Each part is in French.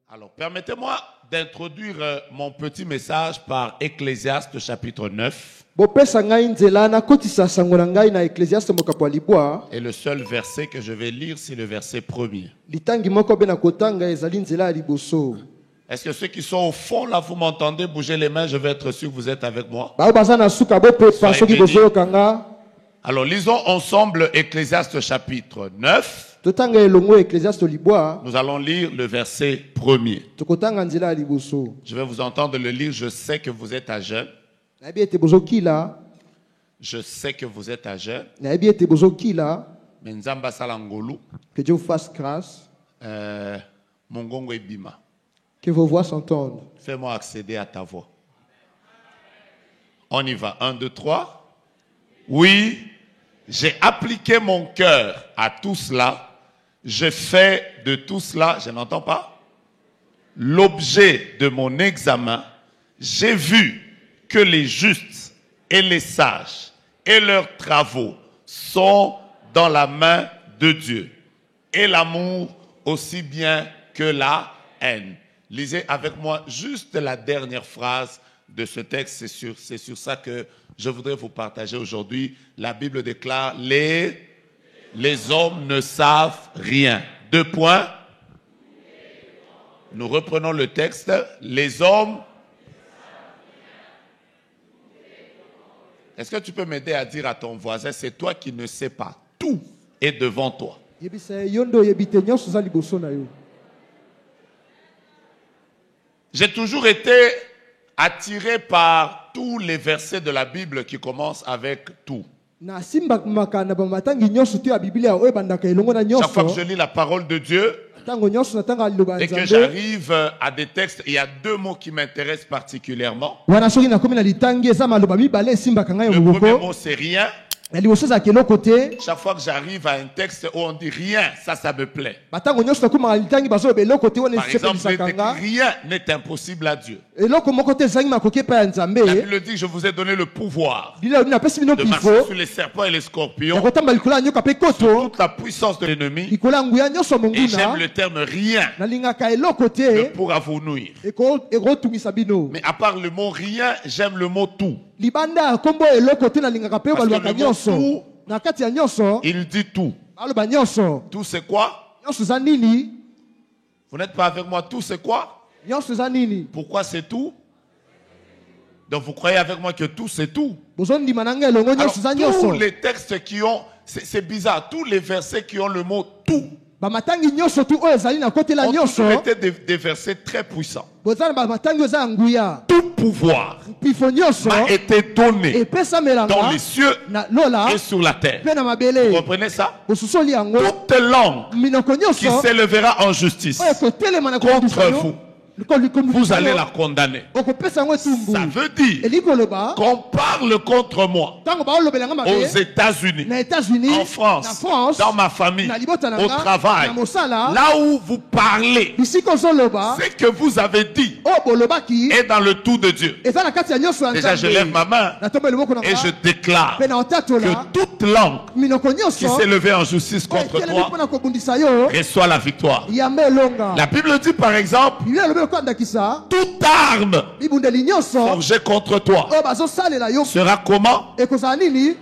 Alors, permettez-moi d'introduire mon petit message par Ecclésiaste chapitre 9. Et le seul verset que je vais lire, c'est le verset 1er. Est-ce que ceux qui sont au fond, là, vous m'entendez bouger les mains? Je vais être sûr que vous êtes avec moi. Alors, lisons ensemble Ecclésiaste chapitre 9. Nous allons lire le verset 1er. Je vais vous entendre le lire. Je sais que vous êtes à jeun. Je sais que vous êtes à jeun. Mais Nzamba Salangolu. Que Dieu vous fasse grâce. Mongongo Ebima. Que vos voix s'entendent. Fais-moi accéder à ta voix. On y va. 1, 2, 3. Oui, j'ai appliqué mon cœur à tout cela. Je fais de tout cela, je n'entends pas, l'objet de mon examen. J'ai vu que les justes et les sages et leurs travaux sont dans la main de Dieu. Et l'amour aussi bien que la haine. Lisez avec moi juste la dernière phrase de ce texte. C'est sur ça que je voudrais vous partager aujourd'hui. La Bible déclare les hommes ne savent rien. 2 points. Nous reprenons le texte. Les hommes. Est-ce que tu peux m'aider à dire à ton voisin, c'est toi qui ne sais pas. Tout est devant toi. J'ai toujours été attiré par tous les versets de la Bible qui commencent avec tout. Chaque fois que je lis la parole de Dieu et que j'arrive à des textes, il y a 2 mots qui m'intéressent particulièrement. Le premier mot, c'est rien. Chaque fois que j'arrive à un texte où on dit rien, ça me plaît. Par exemple, rien n'est impossible à Dieu. La Bible dit, je vous ai donné le pouvoir de marcher sur les serpents et les scorpions, sur toute la puissance de l'ennemi. Et j'aime le terme rien ne pourra vous nuire. Mais à part le mot rien, j'aime le mot tout. Parce que le mot tout, il dit tout. Tout c'est quoi? Vous n'êtes pas avec moi, tout c'est quoi? Pourquoi c'est tout? Donc vous croyez avec moi que tout c'est tout? Alors, tous les textes qui ont, c'est bizarre, tous les versets qui ont le mot tout ont toujours été des versets très puissants. Tout pouvoir m'a été donné dans les cieux et sur la terre. Vous comprenez ça? Toute langue qui s'élèvera en justice contre vous, vous allez la condamner. Ça veut dire qu'on parle contre moi aux États-Unis, en France, dans ma famille, au travail. Là où vous parlez, c'est que vous avez dit est dans le tout de Dieu. Déjà, je lève ma main et je déclare que toute langue qui s'est levée en justice contre toi reçoit la victoire. La Bible dit par exemple, toute arme forgée contre toi sera comment?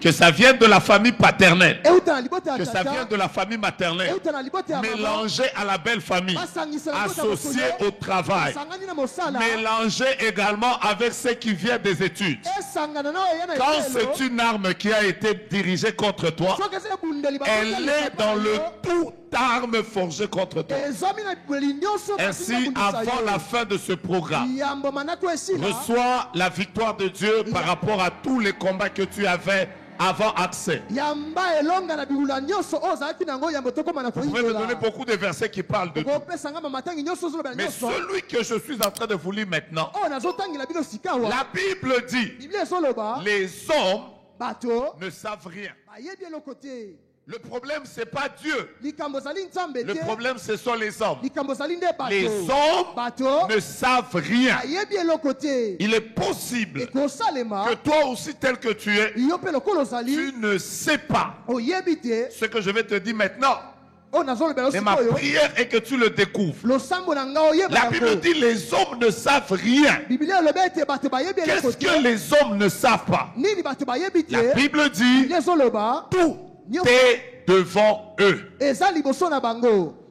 Que ça vienne de la famille paternelle, que ça vienne de la famille maternelle, mélangé à la belle famille, associé au travail, mélangé également avec ce qui vient des études. Quand c'est une arme qui a été dirigée contre toi, elle est dans le tout arme forgée contre toi. Ainsi, avant la fin de ce programme, reçois la victoire de Dieu par rapport à tous les combats que tu avais avant accès. Vous pouvez me donner beaucoup de versets qui parlent de tout. Mais celui que je suis en train de vous lire maintenant, la Bible dit, les hommes ne savent rien. Le problème, ce n'est pas Dieu. Le problème, ce sont les hommes. Les hommes ne savent rien. Il est possible que toi aussi, tel que tu es, tu ne sais pas ce que je vais te dire maintenant. Mais ma prière est que tu le découvres. La Bible dit les hommes ne savent rien. Qu'est-ce que les hommes ne savent pas? La Bible dit tout est devant eux.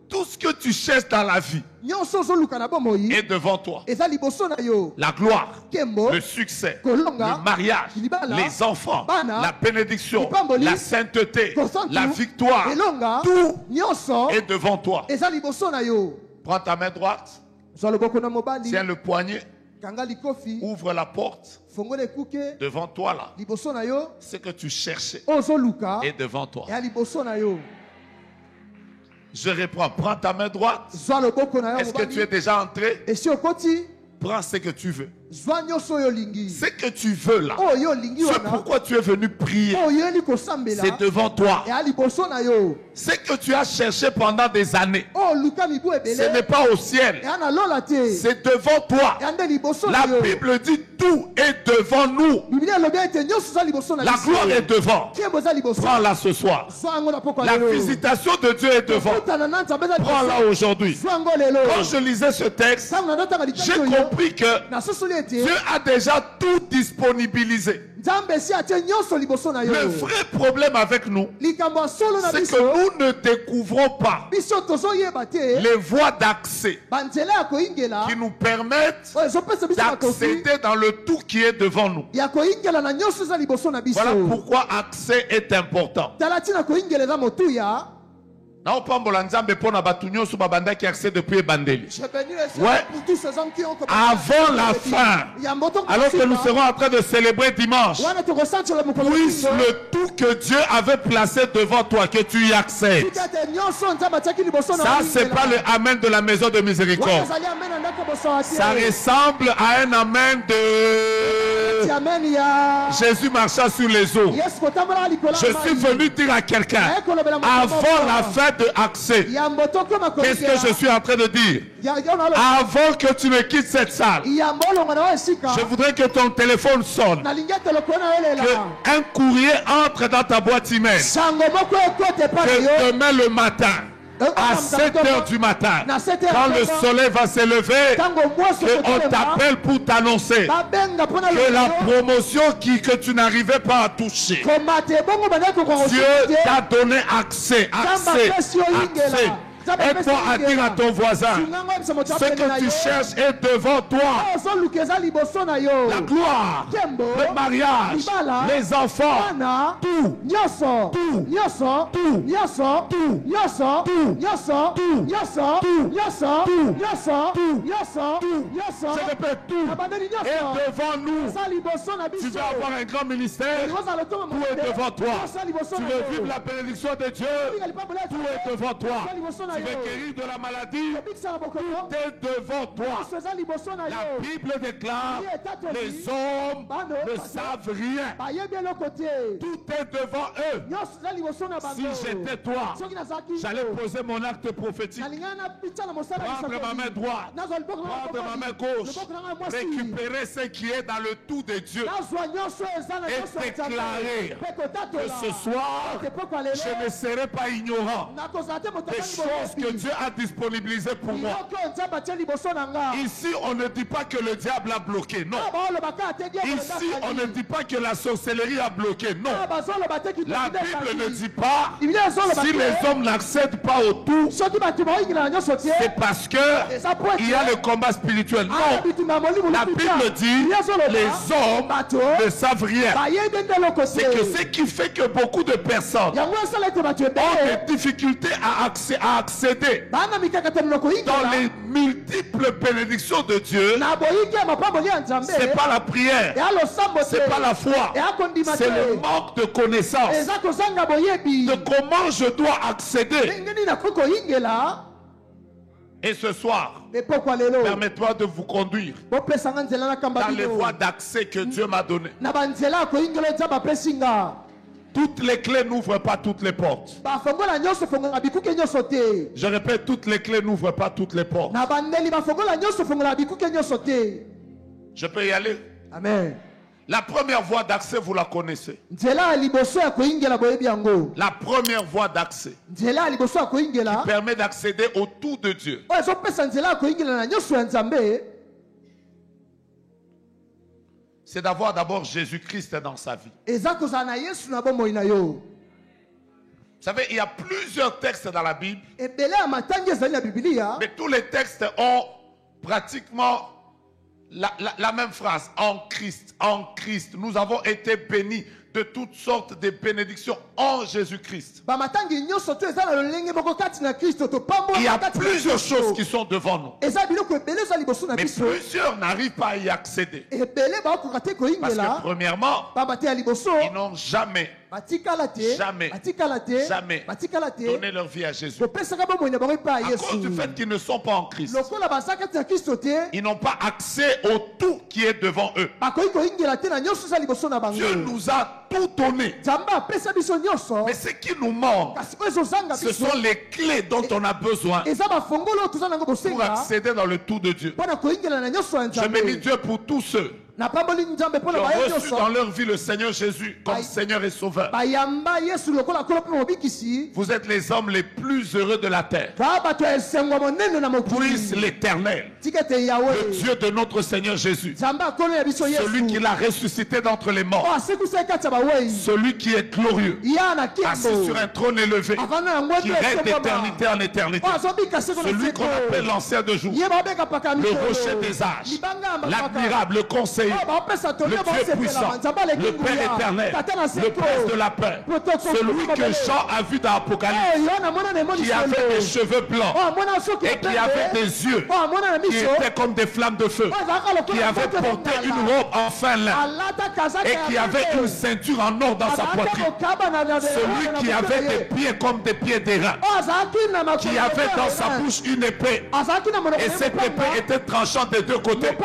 Tout ce que tu cherches dans la vie est devant toi. La gloire, le succès, le mariage, les enfants, la bénédiction, la sainteté, la victoire, tout est devant toi. Prends ta main droite, tiens le poignet, ouvre la porte. Devant toi là, ce que tu cherchais est devant toi. Je reprends. Prends ta main droite. Est-ce que tu es déjà entré? Prends ce que tu veux. Ce que tu veux là, c'est pourquoi tu es venu prier. C'est devant toi. Ce que tu as cherché pendant des années, ce n'est pas au ciel. C'est devant toi. La Bible dit tout est devant nous. La gloire est devant. Prends-la ce soir. La visitation de Dieu est devant. Prends-la aujourd'hui. Quand je lisais ce texte, j'ai compris que Dieu a déjà tout disponibilisé. Le vrai problème avec nous, c'est que nous ne découvrons pas les voies d'accès qui nous permettent d'accéder dans le tout qui est devant nous. Voilà pourquoi accès est important. Non, pas Mbolanzambe pour Nabatunyo sous Babanda qui accède depuis Bandeli. Ouais. Avant la fin, alors que nous serons en train de célébrer dimanche, puisse le tout que Dieu avait placé devant toi, que tu y accèdes. Ça, c'est pas le amen de la maison de miséricorde. Ça ressemble à un amen de Jésus marchant sur les eaux. Je suis venu dire à quelqu'un, avant la fin de accès, qu'est-ce que je suis en train de dire? Avant que tu ne quittes cette salle, je voudrais que ton téléphone sonne, qu'un courrier entre dans ta boîte email, que demain le matin, à 7h du matin, quand le soleil va s'élever, on t'appelle pour t'annoncer que la promotion que tu n'arrivais pas à toucher, Dieu t'a donné accès. Aide-toi à dire à ton voisin, ce que tu cherches est devant toi. La gloire, le mariage, les enfants, tout. Je répète, tout est devant nous. Tu veux avoir un grand ministère, tout est devant toi. Tu veux vivre la bénédiction de Dieu, tout est devant toi. Tu veux guérir de la maladie, tout est devant toi. La Bible déclare, les hommes ne savent rien. Tout est devant eux. Si j'étais toi, j'allais poser mon acte prophétique, prendre ma main droite, prendre ma main gauche, récupérer ce qui est dans le tout de Dieu et déclarer que ce soir, je ne serai pas ignorant des choses que Dieu a disponibilisées pour moi. Ici, on ne dit pas que le diable a bloqué, non. Ici, on ne dit pas que la sorcellerie a bloqué, non. La Bible ne dit pas si les hommes n'accèdent pas au tout, c'est parce que il y a le combat spirituel. Non. La Bible dit les hommes ne savent rien. C'est que ce qui fait que beaucoup de personnes ont des difficultés à accéder dans les multiples bénédictions de Dieu. C'est pas la prière, c'est pas la foi, c'est le manque de connaissance de comment je dois accéder. Et ce soir, permettez-moi de vous conduire dans les voies d'accès que Dieu m'a données. Toutes les clés n'ouvrent pas toutes les portes. Je répète, toutes les clés n'ouvrent pas toutes les portes. Je peux y aller? Amen. La première voie d'accès, vous la connaissez. La première voie d'accès qui permet d'accéder au tout de Dieu. C'est d'avoir d'abord Jésus-Christ dans sa vie. Vous savez, il y a plusieurs textes dans la Bible. Mais tous les textes ont pratiquement la même phrase. En Christ, nous avons été bénis de toutes sortes de bénédictions en Jésus-Christ. Il y a plusieurs choses qui sont devant nous. Mais plusieurs n'arrivent pas à y accéder. Parce que premièrement, ils n'ont jamais donné leur vie à Jésus. À cause du fait qu'ils ne sont pas en Christ, ils n'ont pas accès au tout qui est devant eux. Dieu nous a tout donné. Mais ce qui nous manque, ce sont les clés dont on a besoin pour accéder dans le tout de Dieu. Je bénis Dieu pour tous ceux qui ont reçu dans leur vie le Seigneur Jésus comme Seigneur et Sauveur. Vous êtes les hommes les plus heureux de la terre. Puisse l'Éternel, le Dieu de notre Seigneur Jésus, celui qui l'a ressuscité d'entre les morts, celui qui est glorieux, assis sur un trône élevé, qui règne d'éternité en éternité, celui qu'on appelle l'ancien de jour, le rocher des âges, l'admirable, le conseil, le Dieu puissant, le Père éternel, le Prince de la paix, celui que Jean a vu dans l'Apocalypse, qui avait des cheveux blancs et qui avait des yeux qui étaient comme des flammes de feu, qui avait porté une robe en fin lin et qui avait une ceinture en or dans sa poitrine, celui qui avait des pieds comme des pieds d'airain, qui avait dans sa bouche une épée, et cette épée était tranchante des deux côtés.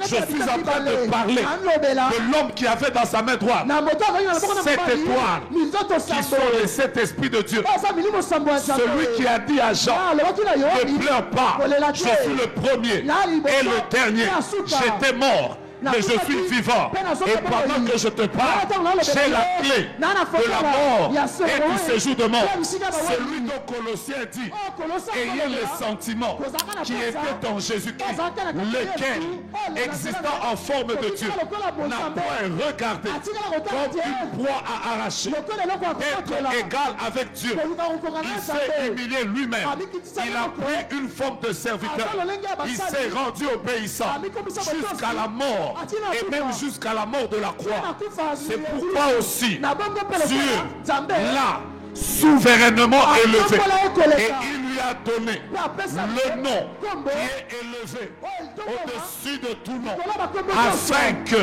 Je suis en train de parler de l'homme qui avait dans sa main droite 7 étoiles qui sont les 7 esprits de Dieu. Celui qui a dit à Jean, ne pleure pas, je suis le premier et le dernier, j'étais mort, mais je suis vivant. Et pendant que je te parle, j'ai la clé de la mort et du séjour de mort. Celui dont Colossiens dit, ayez les sentiments qui étaient en Jésus-Christ, lequel, existant en forme de Dieu, n'a point regardé comme une proie à arracher, d'être égal avec Dieu. Il s'est humilié lui-même. Il a pris une forme de serviteur. Il s'est rendu obéissant jusqu'à la mort. Et même jusqu'à la mort de la croix. C'est pourquoi aussi Dieu l'a souverainement élevé et il lui a donné le nom qui est élevé au-dessus de tout nom, afin que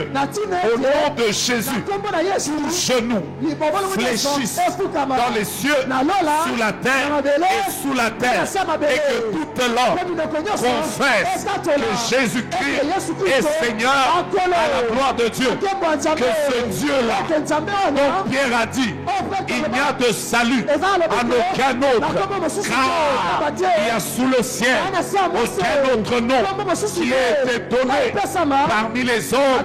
au nom de Jésus tout genou fléchisse dans les cieux, sous la terre et sous la terre, et que toute langue confesse que Jésus-Christ est Seigneur à la gloire de Dieu. Que ce Dieu-là, dont Pierre a dit, il n'y a de salut en aucun autre, car il y a sous le ciel aucun autre nom qui a été donné parmi les hommes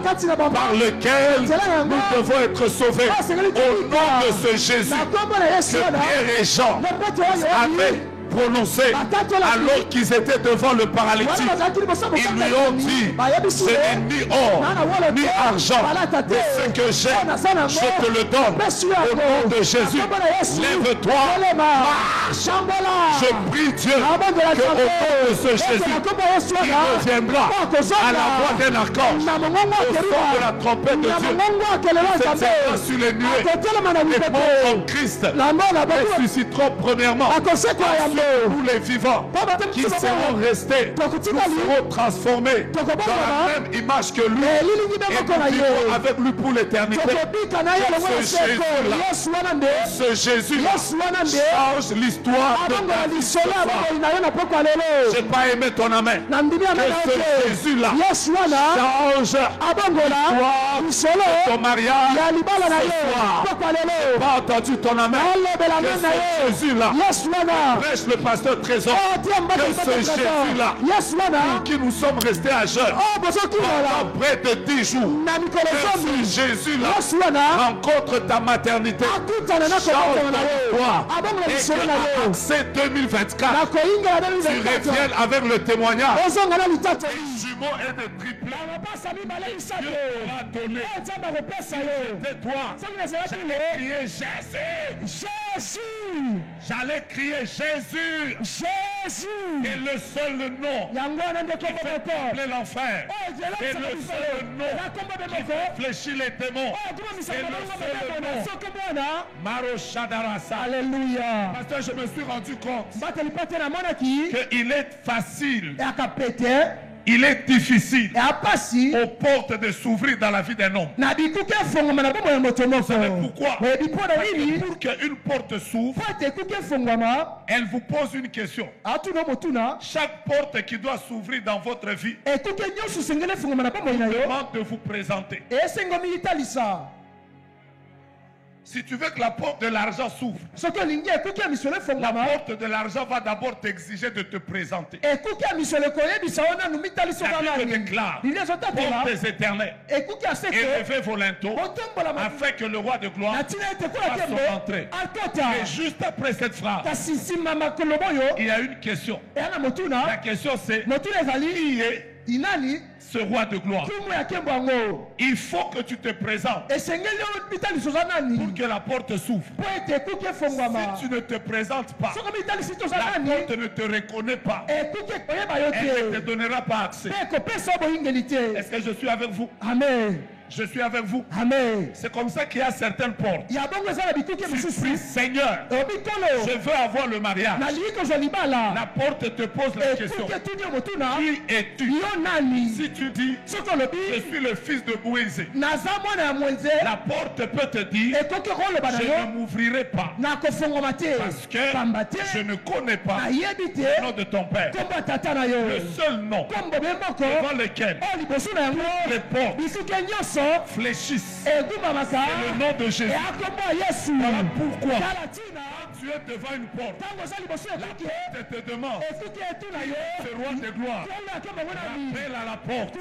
par lequel nous devons être sauvés. Au nom de ce Jésus que Pierre et Jean avaient prononcé alors qu'ils étaient devant le paralytique, ils lui ont dit, je n'ai ni or ni argent, mais ce que j'ai, je te le donne. Au nom de Jésus, lève-toi, marche. Je prie Dieu qu'au nom de ce Jésus, il reviendra à la voix d'un archange, au son de la trompette de Dieu, s'éteindra sur les nuées, et morts en Christ ressusciteront premièrement. Tous les vivants qui seront restés, nous serons transformés dans la même image que lui, et nous vivrons avec lui pour l'éternité. Ce Jésus-là change l'histoire de ta vie. Je n'ai pas aimé ton amen. Que ce Jésus-là change l'histoire de ton mariage ce soir. Je n'ai pas entendu ton amen. Que ce Jésus-là prêche le le pasteur Trésor, que ce Jésus-là, pour qui nous sommes restés à jeûne pendant près de 10 jours, que ce Jésus-là rencontre ta maternité, change ton foi, et qu'à accès 2024, tu reviennes avec le témoignage. Les jumeaux et des triplés. Dieu t'aura donné. C'était toi. J'allais crier Jésus. Jésus. J'allais crier Jésus. Jésus. Et le seul nom qui fait trembler l'enfer. Et le seul nom qui fait fléchir les démons. Et le seul nom. Maro Shadarasa. Alléluia. Pasteur, je me suis rendu compte qu'il est facile. Il est difficile aux portes de s'ouvrir dans la vie d'un homme. Vous savez pourquoi? Pour qu'une porte s'ouvre, elle vous pose une question. Chaque porte qui doit s'ouvrir dans votre vie demande de vous présenter. Si tu veux que la porte de l'argent s'ouvre, la porte de l'argent va d'abord t'exiger de te présenter. La Bible déclare, portes éternelles, élevez vos linteaux, afin que le roi de gloire fasse son entrée. Et juste après cette phrase, il y a une question. La question c'est, qui est ce roi de gloire? Il faut que tu te présentes pour que la porte s'ouvre. Si tu ne te présentes pas, la porte ne te reconnaît pas. Elle ne te donnera pas accès. Est-ce que je suis avec vous? Amen. Je suis avec vous. Amen. C'est comme ça qu'il y a certaines portes. Tu pries, Seigneur, je veux avoir le mariage. La porte te pose la question. Qui es-tu? Si tu dis, je suis le fils de Moïse, la porte peut te dire, je ne m'ouvrirai pas. Parce que je ne connais pas le nom de ton père. Le seul nom devant lequel toutes les portes fléchissent. C'est le nom de Jésus. Voilà pourquoi tu es devant une porte. La porte te demande, ce roi de gloire, rappelle à la porte,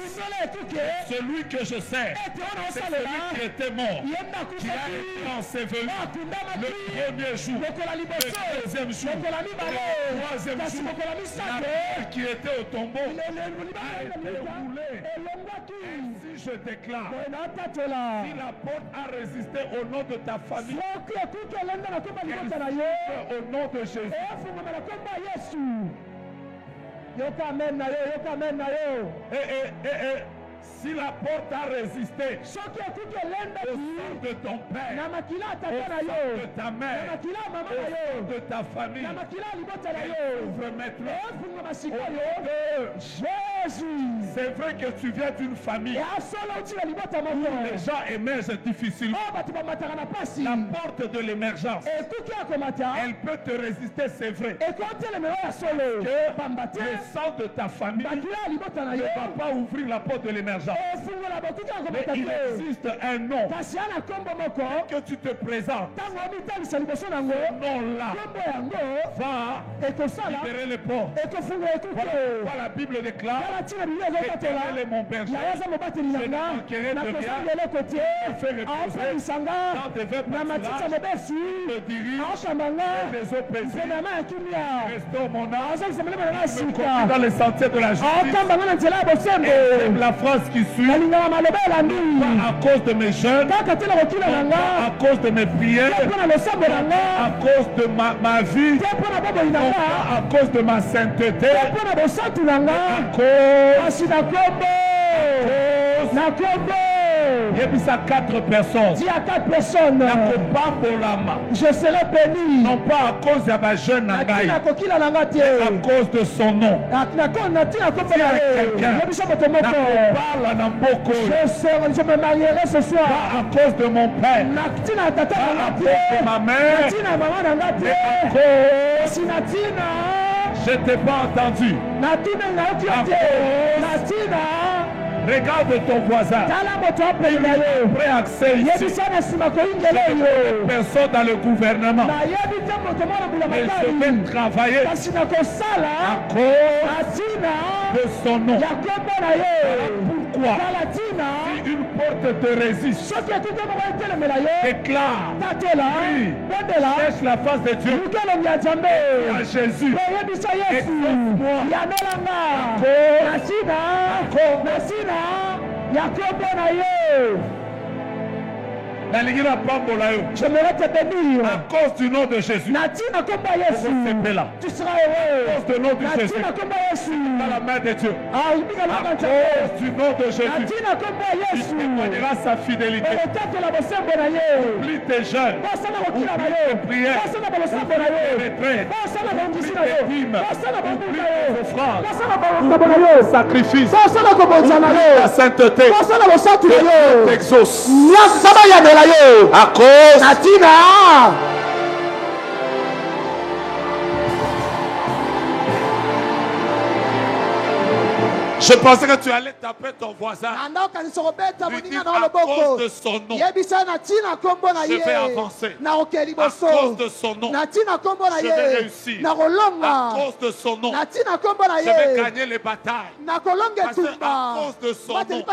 celui que je sers, c'est celui qui était mort, qui a été enseveli le premier jour, le deuxième jour, le troisième jour, la pierre qui était au tombeau a été roulée. Ainsi je déclare, si la porte a résisté au nom de ta famille, au nom de Jésus. Si la porte a résisté au sang de ton père, au sang de ta mère, au sang de ta famille, ouvre maintenant au nom de Jésus. C'est vrai que tu viens d'une famille où les gens émergent difficilement. La porte de l'émergence, elle peut te résister, c'est vrai. Que le sang de ta famille ne va pas ouvrir la porte de l'émergence. Mais il existe un nom que tu te présentes. Ce nom-là va libérer les portes. Voilà pourquoi la Bible déclare, l'Éternel est mon berger, je ne manquerai de rien, je fais reposer dans des verts pâturages, me dirige vers des eaux paisibles, restaure mon âme, me conduit dans les sentiers de la justice. Et c'est la phrase qui suit, pas à cause de mes jeûnes, pas à cause de mes prières, pas à cause de ma vie, non pas à cause de ma sainteté, à cause il y a 4 personnes. Dis à 4 personnes. Je serai béni. Non pas à cause de ma jeune Nangaï, mais à cause de son nom. Je me marierai ce soir. Pas à cause de mon père. Pas à cause de ma mère. Mais à cause. Je t'ai pas entendu. Regarde ton voisin. Après accès ici. Personne dans le gouvernement. Mais je vais travailler à cause de son nom. Pourquoi? Si une porte te résiste, déclare, prie, cherche la face de Dieu. À Jésus. Exauce-moi. J'aimerais te bénir. À cause du nom de Jésus. Tu seras heureux. À cause du nom de Jésus. Dans la main de Dieu. À cause du nom de Jésus. Il témoignera sa fidélité. Oublie tes jeûnes. Oublie tes prières. Oublie tes retraites. Oublie tes dîmes. Oublie tes offrandes. Oublie tes sacrifices. Oublie ta sainteté. Que Dieu t'exauce. À cause je pensais que tu allais taper ton voisin. Lui dire à cause de son nom, je vais avancer. À cause de son nom, je vais réussir. À cause de son nom, je vais gagner les batailles. Parce qu'à cause de son nom,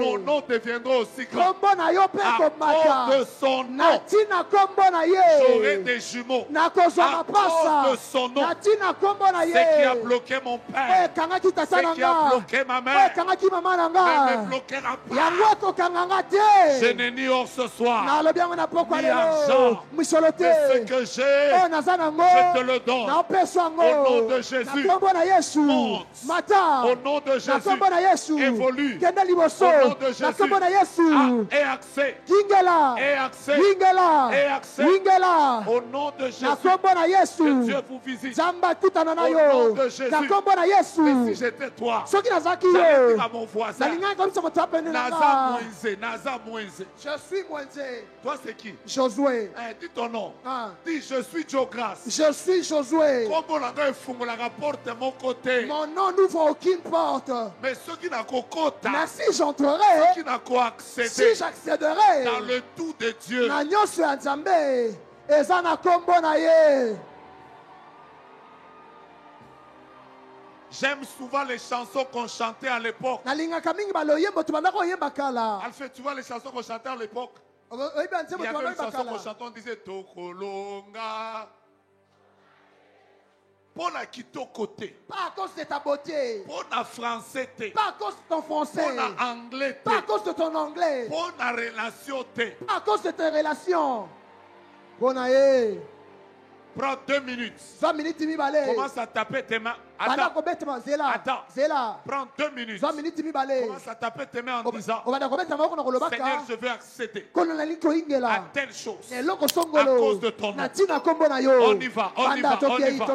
nos noms deviendront aussi grands. À cause de son nom, j'aurai des jumeaux. À cause de son nom, c'est qui a bloqué mon père. Ce qui a bloqué ma mère ne me bloquera pas. Je n'ignore ce soir ni argent, mais ce que j'ai, je te le donne. Au nom de Jésus, monte. Au nom de Jésus, évolue. Au nom de Jésus, et accès. Et accès. Et accès. Au nom de Jésus, que Dieu vous visite. Au nom de Jésus, mais si j'étais toi, j'allais dire à mon voisin, Naza Moïse. Je suis Moïse. Toi c'est qui? Josué. Dis ton nom. Dis je suis Jogras. Je suis Josué. Comment la porte de mon côté? Mon nom n'ouvre aucune porte. Mais ceux qui n'ont qu'au mais si j'entrerai, ceux qui n'ont qu'à accéder, si j'accéderai dans le tout de Dieu, j'aime souvent les chansons qu'on chantait à l'époque. Alfred, tu vois les chansons qu'on chantait à l'époque? Il y avait une chanson qu'on chantait, on disait Tokolonga. Pour la quito côté. Pas à cause de ta beauté. Pour la français. Pas à cause de ton français. Pour la anglais. Pas à cause de ton anglais. Pour la relation. Pas à cause de tes relations. Bonaye. Prends 2 minutes. 20 minutes, commence à taper tes mains. Attends. Prends 2 minutes. Commence à taper tes mains en disant, Seigneur, je veux accéder à telle chose à cause de ton nom. On y va, on y va, on y va.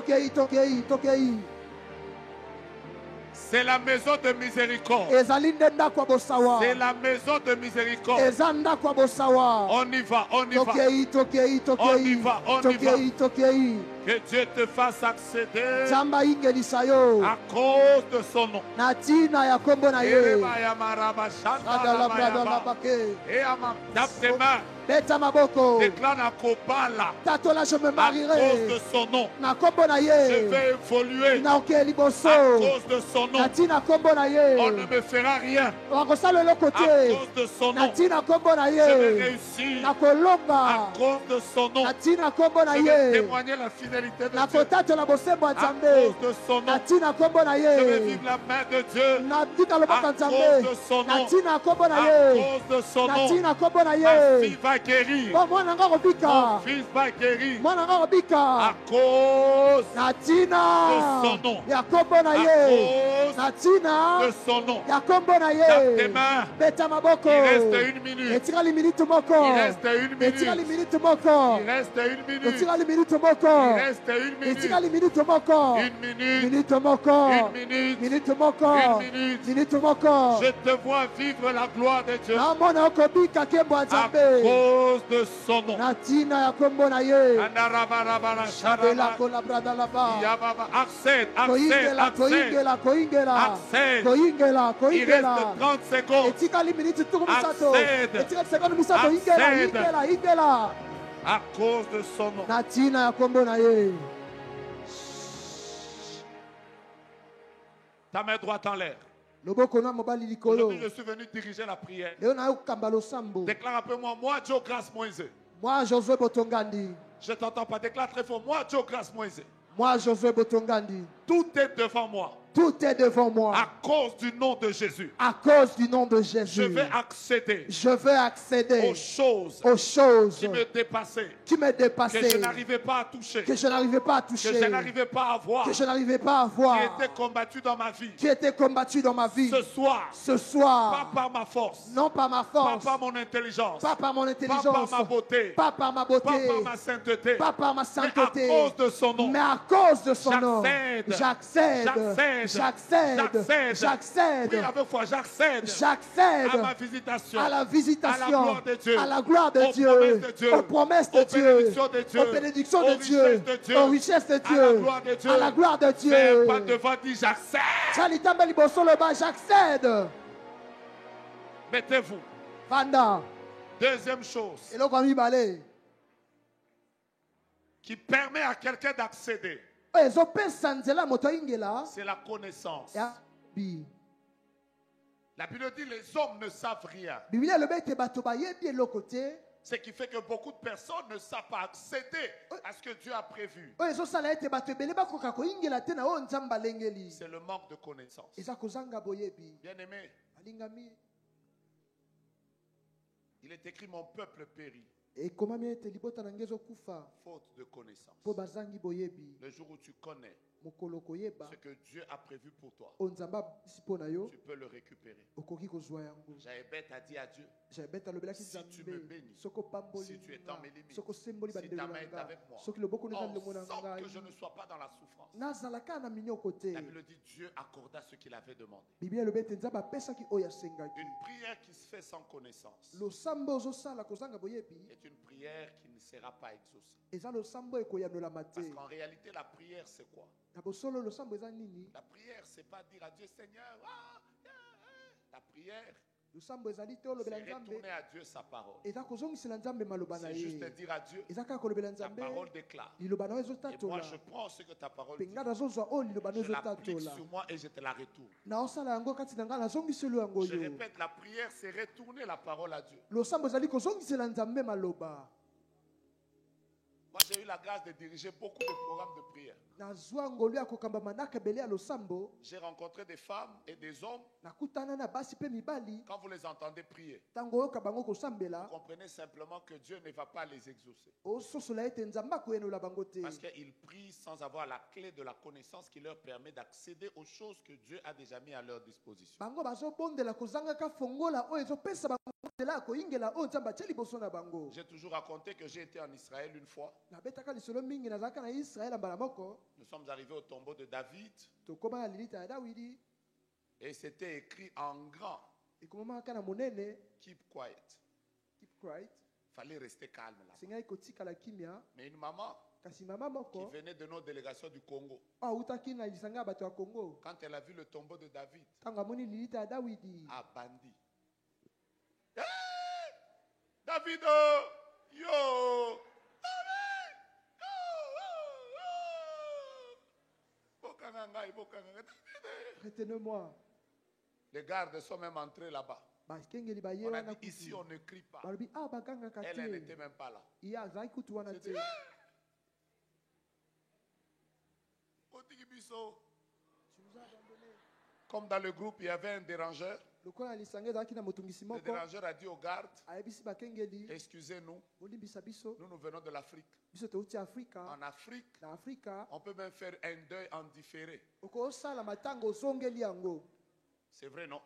C'est la maison de miséricorde. C'est la maison de miséricorde. On y va, on y va. On y va, on y va. Que Dieu te fasse accéder à cause de son nom. Tape tes mains. Déclare na kopala. Je me marierai. À cause de son nom. Je vais évoluer. À cause de son nom. On ne me fera rien. À cause de son nom. Je vais réussir. À cause de son nom. Je vais témoigner la fidélité de Dieu. À cause de son nom. Je vais vivre la main de Dieu. À cause de son nom. À cause de son nom. Ma fille va guérir. Mon fils va guérir. À cause de son nom. À cause de son nom. Tape tes mains. Il reste 1 minute. Il reste 1 minute. Il reste 1 minute. Il reste 1 minute. Il reste 1 minute. 1 minute. Je te vois vivre la gloire de Dieu. À cause de son nom. Accède, accède, accède. Accède. Il reste 30 secondes. Accède. À cause de son nom. Ta main droite en l'air. Aujourd'hui, je suis venu diriger la prière. Déclare un peu moi, Joe Grace Moïse. Moi, Josué Botongandi. Je t'entends pas. Déclare très fort. Moi, Joe Grace Moïse. Moi, Josué Botongandi. Tout est devant moi. Tout est devant moi. À cause du nom de Jésus. À cause du nom de Jésus. Je vais accéder. Je vais accéder aux choses. Aux choses qui me dépassaient. Qui me dépassaient. Que je n'arrivais pas à toucher. Que je n'arrivais pas à toucher. Que je n'arrivais pas à voir. Que je n'arrivais pas à voir. Qui était combattu dans ma vie. Qui était combattu dans ma vie. Ce soir. Ce soir. Pas par ma force. Non par ma force. Pas par mon intelligence. Pas par mon intelligence. Pas par ma beauté. Pas par ma beauté. Pas par ma sainteté. Pas par ma sainteté. Mais à cause de son nom. Mais à cause de son nom. J'accède. J'accède. Oui, avec foi, j'accède à ma visitation, à la visitation, à la gloire de Dieu, aux promesses de Dieu, aux bénédictions de Dieu, aux richesses de Dieu, à la gloire de Dieu. Fais pas devant, dis j'accède. J'accède. Mettez-vous. Deuxième chose qui permet à quelqu'un d'accéder, c'est la connaissance. La Bible dit les hommes ne savent rien. Ce qui fait que beaucoup de personnes ne savent pas accéder à ce que Dieu a prévu. C'est le manque de connaissance. Bien-aimé, il est écrit mon peuple périt. Faute de connaissance. Le jour où tu connais ce que Dieu a prévu pour toi, tu peux le récupérer. Jaébet a dit à Dieu, si tu me bénis, si tu es dans mes limites, si ta main est avec moi, sans que je ne sois pas dans la souffrance. La Bible dit Dieu accorda ce qu'il avait demandé. Une prière qui se fait sans connaissance est une prière qui ne sera pas exaucée. Parce qu'en réalité, la prière, c'est quoi? La prière, c'est pas dire à Dieu, Seigneur, la prière, c'est retourner à Dieu sa parole. C'est juste dire à Dieu, ta parole déclare. Et moi, je prends ce que ta parole dit, je l'applique sur moi et je te la retourne. Je répète, la prière, c'est retourner la parole à Dieu. Moi, j'ai eu la grâce de diriger beaucoup de programmes de prière. J'ai rencontré des femmes et des hommes. Quand vous les entendez prier, vous comprenez simplement que Dieu ne va pas les exaucer. Parce qu'ils prient sans avoir la clé de la connaissance qui leur permet d'accéder aux choses que Dieu a déjà mis à leur disposition. J'ai toujours raconté que j'ai été en Israël une fois. Nous sommes arrivés au tombeau de David. Et c'était écrit en grand. Keep quiet. Il fallait rester calme là. Mais une maman qui venait de nos délégations du Congo, quand elle a vu le tombeau de David, a bandit. Hey! David, yo! Retenez-moi. Les gardes sont même entrés là-bas. On a dit ici on ne crie pas. Elle n'était même pas là. Comme dans le groupe il y avait un dérangeur. Le dérangeur a dit aux gardes, excusez-nous, nous venons de l'Afrique. En Afrique, on peut même faire un deuil en différé. C'est vrai, non?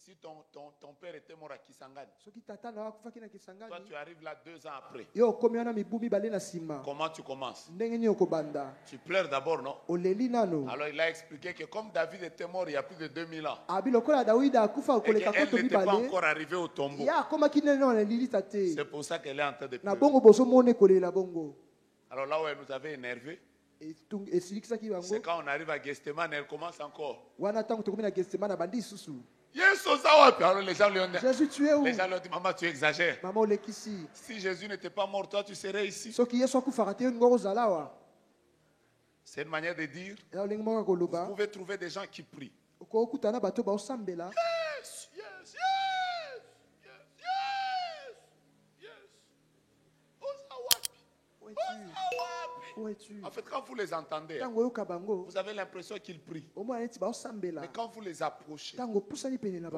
Si ton père était mort à Kisangani, toi tu arrives là 2 ans après. Comment tu commences? Tu pleures d'abord, non? Alors il a expliqué que comme David était mort il y a plus de 2000 ans, et qu'elle n'était pas encore arrivée au tombeau, c'est pour ça qu'elle est en train de pleurer. Alors là où elle nous avait énervé, C'est quand on arrive à Gethsemane, elle commence encore. Alors les gens lui ont dit, maman, tu exagères. Si Jésus n'était pas mort, toi tu serais ici. C'est une manière de dire, vous pouvez trouver des gens qui prient. En fait, quand vous les entendez, vous avez l'impression qu'ils prient. Mais quand vous les approchez, vous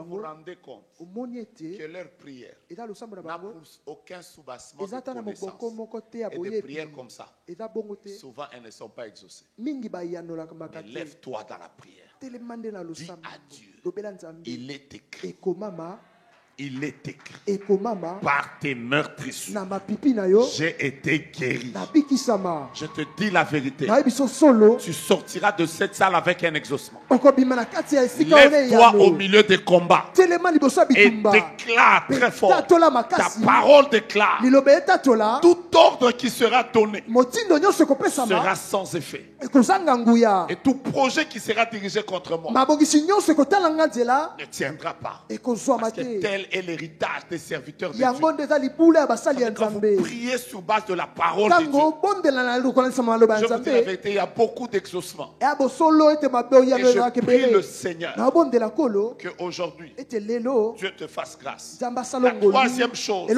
vous rendez compte que leur prière n'a aucun soubassement de connaissance. Et des prières comme ça, souvent elles ne sont pas exaucées. Mais lève-toi dans la prière. Dis à Dieu, il est écrit. Il est écrit, par tes meurtrissures, j'ai été guéri. Je te dis la vérité, tu sortiras de cette salle avec un exaucement. Lève-toi au milieu des combats et déclare très fort, ta parole déclare, tout ordre qui sera donné sera sans effet. Et tout projet qui sera dirigé contre moi ne tiendra pas. Parce que tel est l'héritage des serviteurs de Dieu. Quand vous priez sur base de la parole de Dieu, je vous dis la vérité, il y a beaucoup d'exaucements. Et je prie le Seigneur qu'aujourd'hui, Dieu te fasse grâce. La troisième chose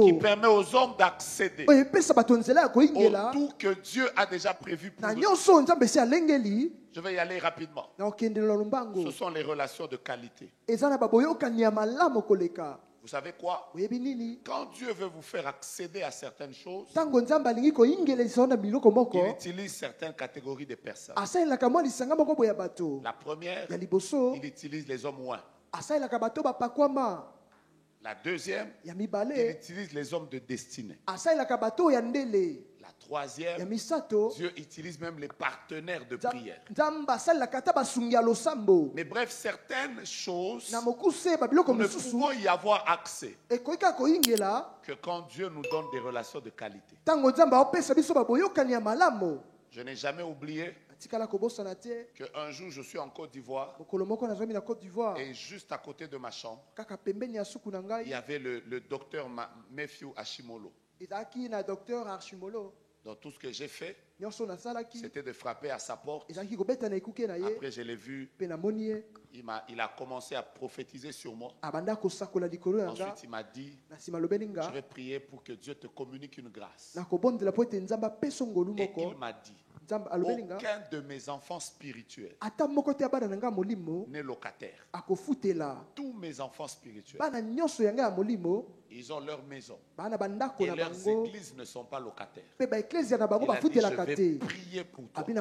qui permet aux hommes d'accéder au tout que Dieu a déjà prévu pour eux. Je vais y aller rapidement. Ce sont les relations de qualité. Vous savez quoi? Quand Dieu veut vous faire accéder à certaines choses, il utilise certaines catégories de personnes. La première, il utilise les hommes ouins. La deuxième, il utilise les hommes de destinée. La troisième, Dieu utilise même les partenaires de prière. Mais bref, certaines choses, nous ne pouvons y avoir accès que quand Dieu nous donne des relations de qualité. Je n'ai jamais oublié qu'un jour je suis en Côte d'Ivoire et juste à côté de ma chambre, il y avait le docteur Matthew Ashimolo. Donc tout ce que j'ai fait, c'était de frapper à sa porte. Après je l'ai vu, il a commencé à prophétiser sur moi. Ensuite il m'a dit, je vais prier pour que Dieu te communique une grâce. Et il m'a dit, aucun de mes enfants spirituels n'est locataire. Tous mes enfants spirituels, ils ont leur maison. Et leurs églises ne sont pas locataires. Il a dit, je vais prier pour toi. Et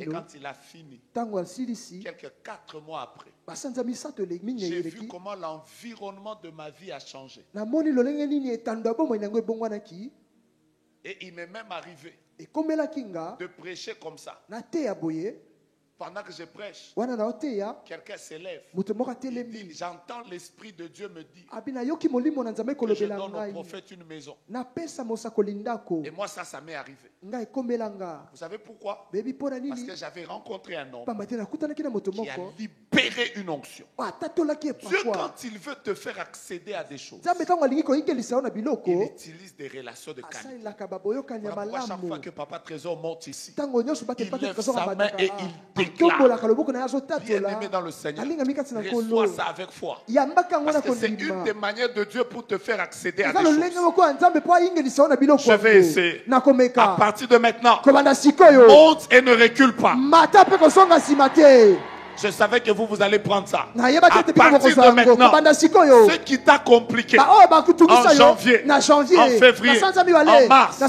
quand il a fini, quelques 4 mois après, j'ai vu comment l'environnement de ma vie a changé. Et il m'est même arrivé de prêcher comme ça. Pendant que je prêche, quelqu'un s'élève. Il dit, j'entends l'Esprit de Dieu me dire que je donne au prophète une maison. Et moi ça m'est arrivé. Vous savez pourquoi? Parce que j'avais rencontré un homme qui a libéré une onction. Dieu, quand il veut te faire accéder à des choses, il utilise des relations de qualité. Voilà pourquoi chaque fois que Papa Trésor monte ici, il lève sa main et il déclare, bien-aimé dans le Seigneur, reçois ça avec foi. Parce que c'est une des manières de Dieu pour te faire accéder à des choses. Je vais essayer. À partir de maintenant, monte et ne recule pas. Je savais que vous allez prendre ça. À partir de maintenant, ce qui t'a compliqué en janvier, en février, en mars, en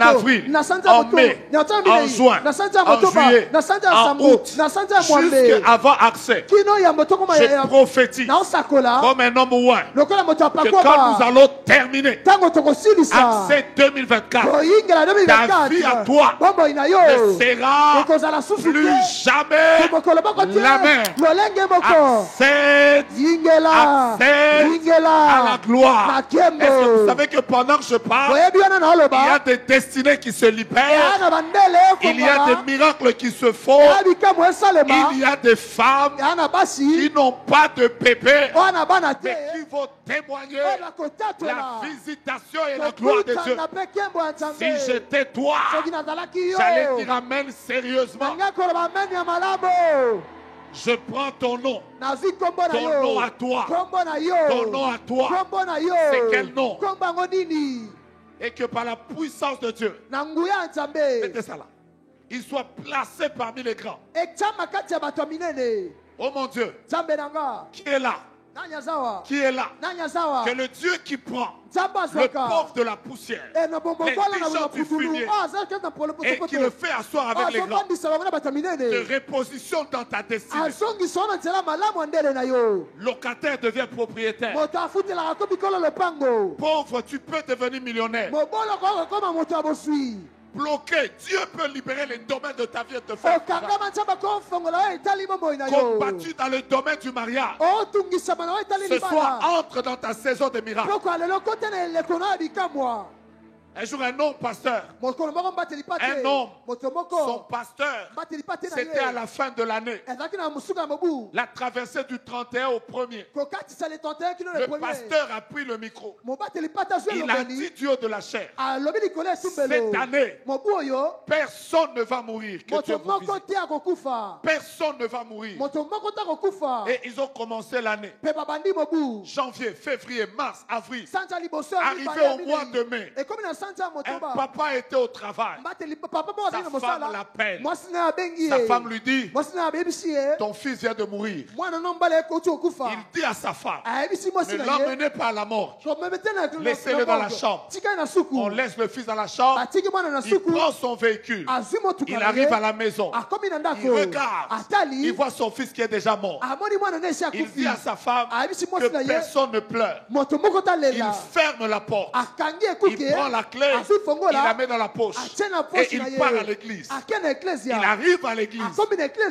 avril, en mai, en juin, en juillet, en août, jusqu'à avoir accès, je prophétise comme un homme ouin que quand nous allons terminer accès 2024, ta vie à toi ne sera plus jamais la main. Accède à la gloire. Est-ce que vous savez que pendant que je parle, il y a des destinées qui se libèrent, il y a des miracles qui se font, il y a des femmes qui n'ont pas de bébé, mais qui vont témoigner la visitation et la gloire de Dieu. Si j'étais toi, j'allais dire amen sérieusement. Je prends ton nom à toi, ton nom à toi, c'est quel nom? Et que par la puissance de Dieu, mettez ça là, il soit placé parmi les grands. Oh mon Dieu, qui est là? Qui est là? Que le Dieu qui prend le pauvre de la poussière, les gens du fumier, et qui le fait asseoir avec les grands, de reposition dans ta destinée. Locataire devient propriétaire. Pauvre, tu peux devenir millionnaire. Bloqué, Dieu peut libérer les domaines de ta vie et te faire combattu dans le domaine du mariage. Ce soir, entre dans ta saison de miracles. Un jour, un homme pasteur, un homme, son pasteur, c'était à la fin de l'année, la traversée du 31 au 1er. Le pasteur a pris le micro. Il a dit Dieu de la chair, cette année, personne ne va mourir que Dieu vous visite. Personne ne va mourir. Et ils ont commencé l'année. Janvier, février, mars, avril. Arrivé au mois de mai, un papa était au travail. Sa femme l'appelle. Sa femme lui dit, ton fils vient de mourir. Il dit à sa femme, ne l'emmenez pas à la mort. Laissez-le dans la chambre. On laisse le fils dans la chambre. Il prend son véhicule. Il arrive à la maison. Il regarde. Il voit son fils qui est déjà mort. Il dit à sa femme que personne ne pleure. Il ferme la porte. Il prend la clé. Il la met dans la poche et il part à l'église. Il arrive à l'église.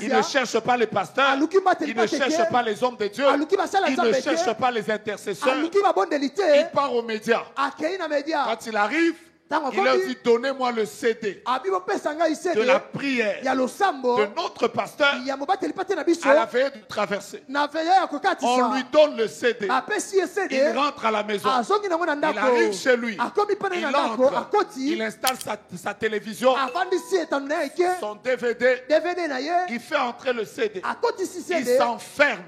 Il ne cherche pas les pasteurs. Il ne cherche pas les hommes de Dieu. Il ne cherche pas les intercesseurs. Il part aux médias. Quand il arrive, il leur dit, donnez-moi le CD de la prière de notre pasteur à la veille de traversée. On lui donne le CD. Il rentre à la maison. Il arrive chez lui. Il entre. Il installe sa télévision, son DVD. Il fait entrer le CD. Il s'enferme.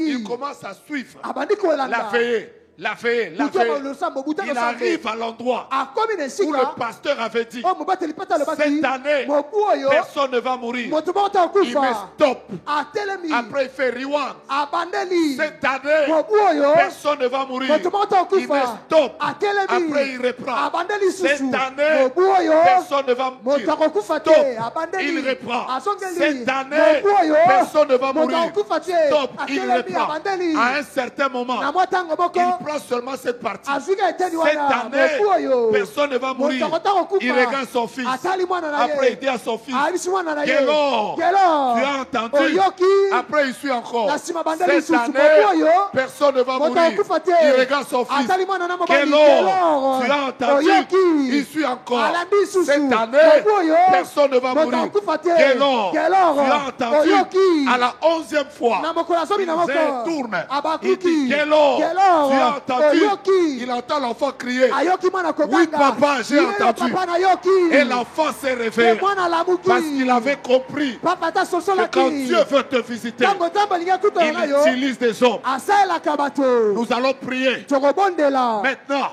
Il commence à suivre la veillée. La veille. Il arrive à l'endroit où le pasteur avait dit, cette année, personne ne va mourir. Il met stop. Après, il fait rewind. Cette année, personne ne va mourir. Il met stop. Après, il reprend. Cette année, personne ne va mourir. Stop. Il reprend. Cette année, personne ne va mourir. Stop. Il reprend. À un certain moment, il prend seulement cette partie. Cette année, personne ne va mourir. Il regarde son fils. Après, il dit à son fils, Kélo, tu as entendu? Après, il suit encore. Cette année, personne ne va mourir. Il regarde son fils. Kélo, tu as entendu? Il suit encore. Cette année, personne ne va mourir. Kélo, tu as entendu? À la 11e fois, il tourne. Il dit, Kélo, tu as entendu? Il entend l'enfant crier. Oui, papa, j'ai entendu. Et l'enfant s'est réveillé parce qu'il avait compris que quand Dieu veut te visiter, il utilise des hommes. Nous allons prier. Maintenant,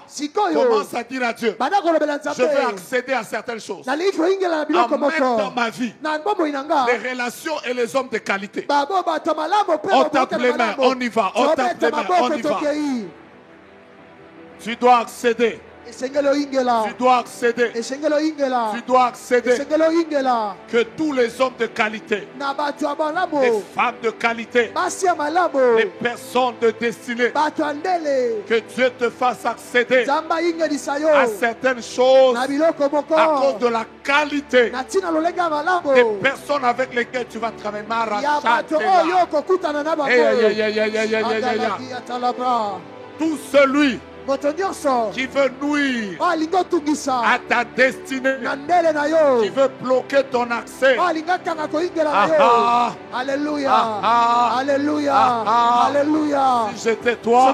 commence à dire à Dieu, je veux accéder à certaines choses. Emmène dans ma vie les relations et les hommes de qualité. On tape les mains, on y va. On tape les mains, on y va. Tu dois accéder Tu dois accéder. Tu dois accéder. Que tous les hommes de qualité, les femmes de qualité, les personnes de destinée, que Dieu te fasse accéder à certaines choses à cause de la qualité des personnes avec lesquelles tu vas travailler. Tout celui qui veut nuire à ta destinée, qui veut bloquer ton accès. Alléluia. Alléluia. Alléluia. Si j'étais toi,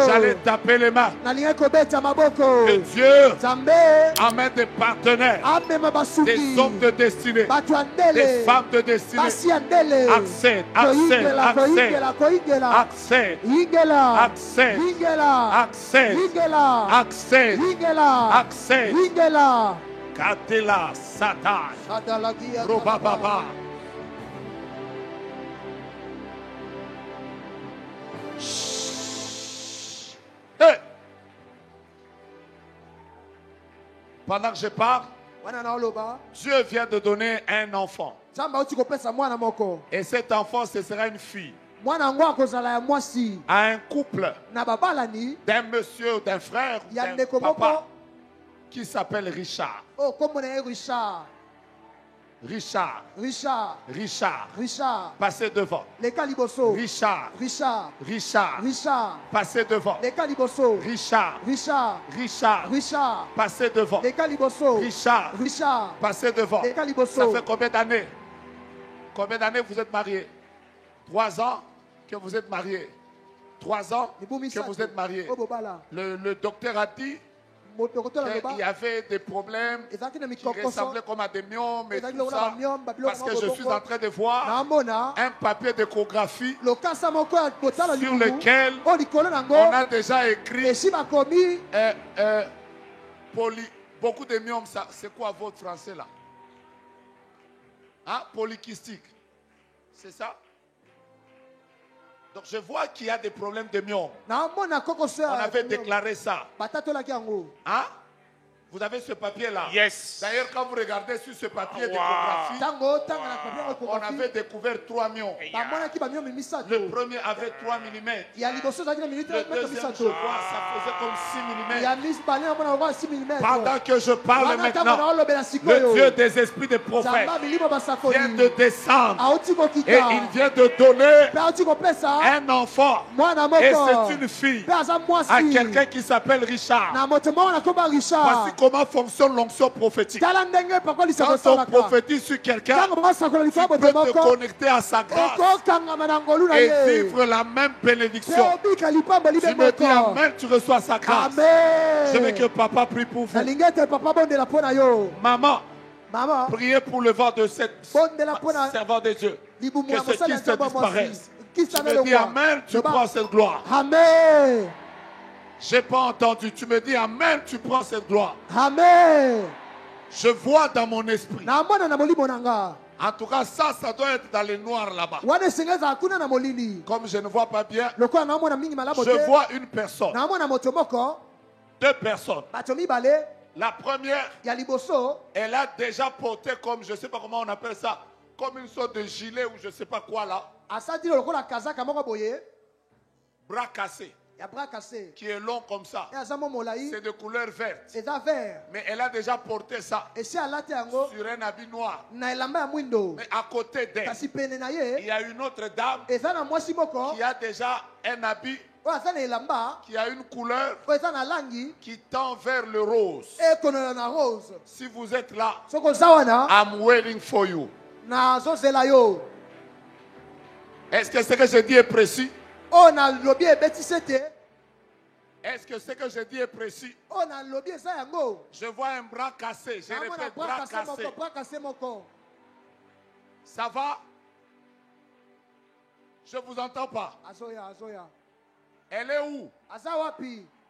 j'allais taper les mains. Que Dieu amène des partenaires, des hommes de destinée, des femmes de destinée. Accède, accède, accède, accède, accède, accède, accède, accède. Katela Satan, Robababa. Hey. Pendant que je parle, Dieu vient de donner un enfant. Et cet enfant, ce sera une fille. À un couple d'un monsieur ou d'un frère, d'un papa qui s'appelle Richard. Richard. Richard. Richard. Richard. Passez devant. Richard. Richard. Richard. Richard. Passez devant. Richard. Richard. Richard. Richard. Passez devant. Richard. Richard. Passez devant. Ça fait combien d'années? Combien d'années vous êtes mariés? 3 ans que vous êtes mariés. 3 ans que vous êtes mariés. Le docteur a dit qu'il y avait des problèmes qui ressemblaient comme à des myomes et tout ça, parce que je suis en train de voir un papier d'échographie sur lequel on a déjà écrit beaucoup de myomes. C'est quoi votre français là? Hein? Polykystique. C'est ça? Donc je vois qu'il y a des problèmes de myome. On avait déclaré ça. Hein? Vous avez ce papier-là? Yes. D'ailleurs, quand vous regardez sur ce papier d'échographie, on avait découvert 3 myomes. Le premier avait 3 mm. Le deuxième, je vois, ça faisait comme 6 mm. Pendant que je parle maintenant, le Dieu des esprits des prophètes vient de descendre et il vient de donner un enfant. Et c'est une fille à quelqu'un qui s'appelle Richard. Voici comment fonctionne l'onction prophétique. Quand on prophétise sur quelqu'un, tu peux te connecter à sa grâce et vivre la même bénédiction. Tu me dis amen, tu reçois sa grâce. Je veux que papa prie pour vous. Maman, priez pour le vent de cette servante de Dieu. Que ce qui se disparaisse. Tu me dis amen, tu prends cette gloire. Amen. Je n'ai pas entendu. Tu me dis amen, tu prends cette gloire. Amen. Je vois dans mon esprit. En tout cas, ça doit être dans les noirs là-bas. Comme je ne vois pas bien, je vois une personne. 2 personnes. La première, elle a déjà porté comme, je ne sais pas comment on appelle ça, comme une sorte de gilet ou je ne sais pas quoi là. Bras cassé. Qui est long comme ça. C'est de couleur verte. Mais elle a déjà porté ça sur un habit noir. Mais à côté d'elle, il y a une autre dame qui a déjà un habit qui a une couleur qui tend vers le rose. Si vous êtes là, I'm waiting for you. Est-ce que ce que je dis est précis? Est-ce que ce que je dis est précis? Je vois un bras cassé. Je répète, bras cassé. Ça va? Je ne vous entends pas. Elle est où?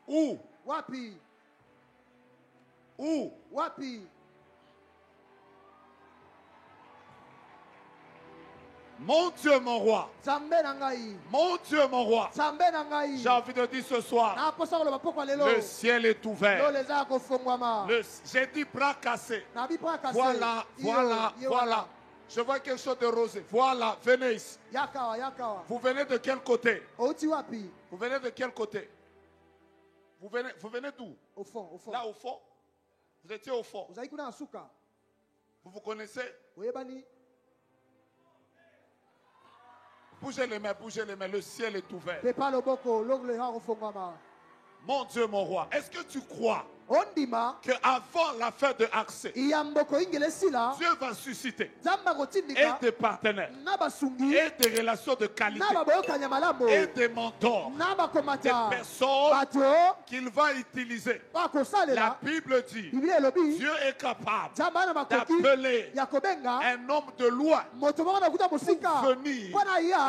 Où? Où? Mon Dieu, mon roi. Mon Dieu, mon roi. J'ai envie de dire ce soir, le ciel est ouvert. J'ai dit bras cassés. Voilà, voilà, voilà. Je vois quelque chose de rosé. Voilà, venez ici. Vous venez de quel côté? Vous venez de quel côté? Vous venez d'où? Au fond. Là, au fond? Vous étiez au fond. Vous vous connaissez? Bougez les mains, le ciel est ouvert. Mon Dieu, mon roi, est-ce que tu crois qu'avant la fin de Accès, Dieu va susciter et des partenaires, et des relations de qualité, et des mentors, des personnes qu'il va utiliser. La Bible dit, Dieu est capable d'appeler un homme de loin pour venir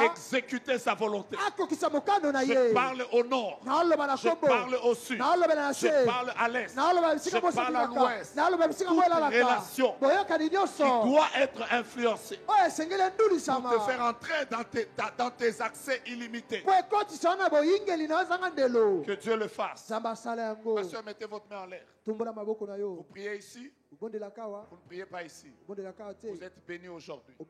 exécuter sa volonté. Je parle au nord, je parle au sud, je parle à l'est, je parle à l'ouest. Toute relation qui doit être influencée pour te faire entrer dans tes accès illimités. Que Dieu le fasse. Pasteur, mettez votre main en l'air. Vous priez ici. Vous ne priez pas ici. Vous êtes bénis aujourd'hui. Vous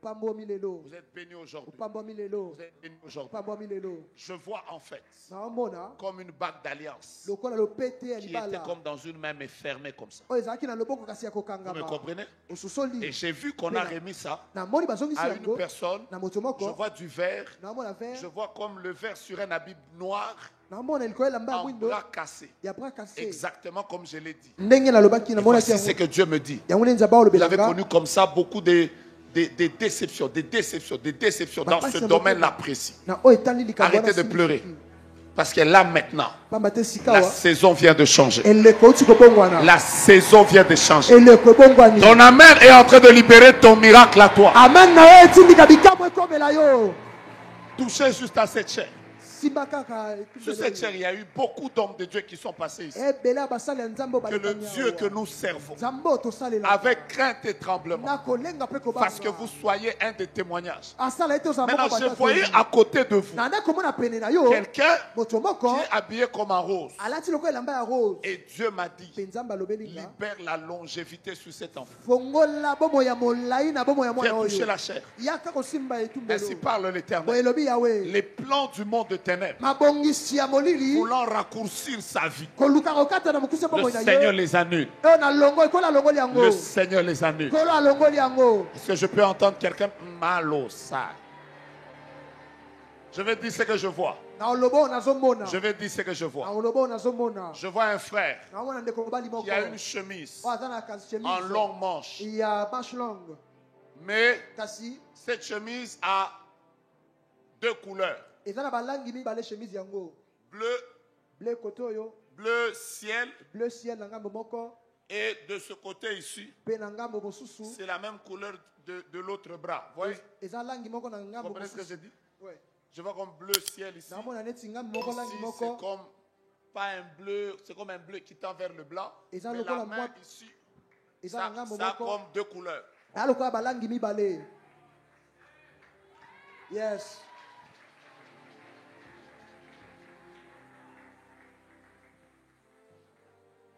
êtes bénis aujourd'hui. Vous êtes bénis aujourd'hui. Je vois en fait comme une bague d'alliance qui était comme dans une main mais fermée comme ça. Vous me comprenez? Et j'ai vu qu'on a remis ça à une personne. Je vois du verre. Je vois comme le verre sur un habit noir. En bras cassé. Exactement comme je l'ai dit. Voici ce que Dieu me dit. J'avais connu comme ça beaucoup de déceptions dans ce domaine-là précis. Arrêtez de pleurer. Parce que là maintenant, la saison vient de changer. La saison vient de changer. Ton amen est en train de libérer ton miracle à toi. Touchez juste à cette chair. Sur cette chair, il y a eu beaucoup d'hommes de Dieu qui sont passés ici. Que le Dieu que nous servons, avec crainte et tremblement, parce que vous soyez un des témoignages. Maintenant, je voyais à côté de vous quelqu'un qui est habillé comme un rose. Et Dieu m'a dit, libère la longévité sur cet enfant. Viens toucher la chair. Ainsi parle l'Éternel. Les plans du monde de ténèbres voulant raccourcir sa vie, le Seigneur les annule. Le Seigneur les annule. Est-ce que je peux entendre quelqu'un? Malosa. Je vais dire ce que je vois. Je vais dire ce que je vois. Je vois un frère qui a une chemise en longue manche. Mais cette chemise a deux couleurs. Bleu ciel. Et de ce côté ici, c'est la même couleur de l'autre bras. Vous voyez? Vous comprenez ce que je dis? Je vois comme bleu ciel ici. Ici, c'est comme pas un bleu, c'est comme un bleu qui tend vers le blanc. Mais la main ici, ça a comme deux couleurs. Yes.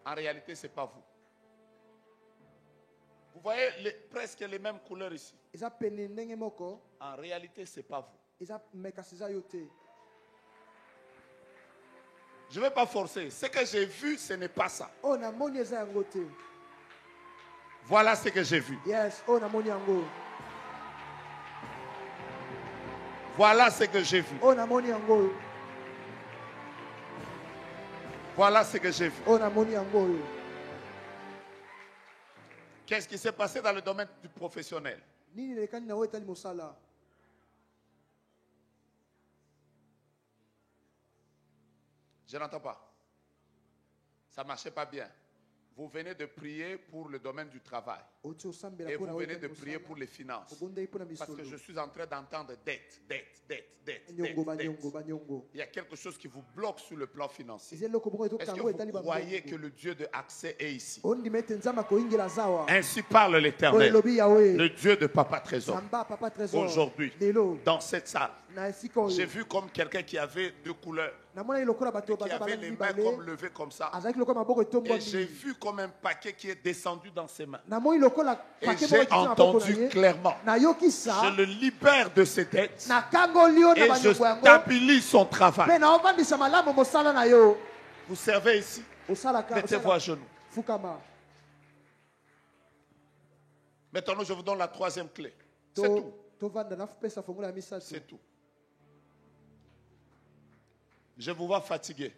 En réalité, ce n'est pas vous. Vous voyez presque les mêmes couleurs ici. En réalité, ce n'est pas vous. Je ne vais pas forcer. Ce que j'ai vu, ce n'est pas ça. Voilà ce que j'ai vu. Voilà ce que j'ai vu. Voilà ce que j'ai vu. Qu'est-ce qui s'est passé dans le domaine du professionnel? Je n'entends pas. Ça ne marchait pas bien. Vous venez de prier pour le domaine du travail. Et vous venez de prier pour les finances. Parce que je suis en train d'entendre dette. Il y a quelque chose qui vous bloque sur le plan financier. Est-ce que vous croyez que le Dieu de accès est ici? Ainsi parle l'Éternel, le Dieu de Papa Trésor. Aujourd'hui, dans cette salle, j'ai vu comme quelqu'un qui avait deux couleurs, qui avait les mains comme levées comme ça. Et j'ai vu comme un paquet qui est descendu dans ses mains. Et j'ai entendu clairement. Je le libère de ses dettes et je stabilise son travail. Vous servez ici. Mettez-vous à genoux. Maintenant, je vous donne la troisième clé. C'est tout. C'est tout. Je vous vois fatigué.